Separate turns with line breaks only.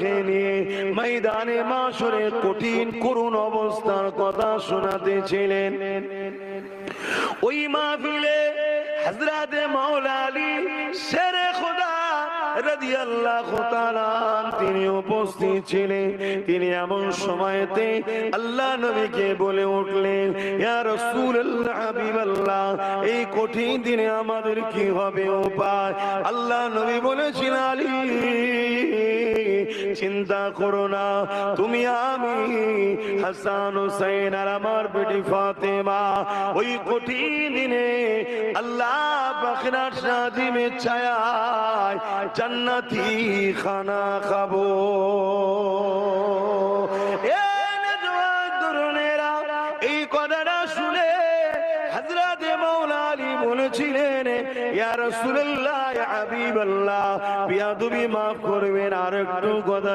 নিয়ে ময়দানে মাশরে কঠিন করুণ অবস্থার কথা শোনাতেছিলেন। ওই মাহফিলে হযরত মাওলা আলী শেরে খোদা রাদিয়াল্লাহু তাআলা তিনি উপস্থিত ছিলেন। তিনি এমন সময়তে আল্লাহ নবীকে বলে উঠলেন, ইয়া রাসূলুল্লাহ হাবিবাল্লাহ, এই কঠিন দিনে আমাদের কি হবে উপায়? আল্লাহ নবী বলেছিলেন, আলী চিন্তা করো না, তুমি আমি হাসান হুসাইন আর আমার বেটি ফাতেমা ওই কঠিন দিনে আল্লাহ পাকের শাদিমে ছায়ায় জান্নাতি খানা খাবো। এই কথাটা শুনে হযরত মাওলা আলী বলেছিলেন, ইয়া রাসূলুল্লাহ ইয়া হাবিবাল্লাহ, বিয়াদবি মাফ করবেন, আর একটু কথা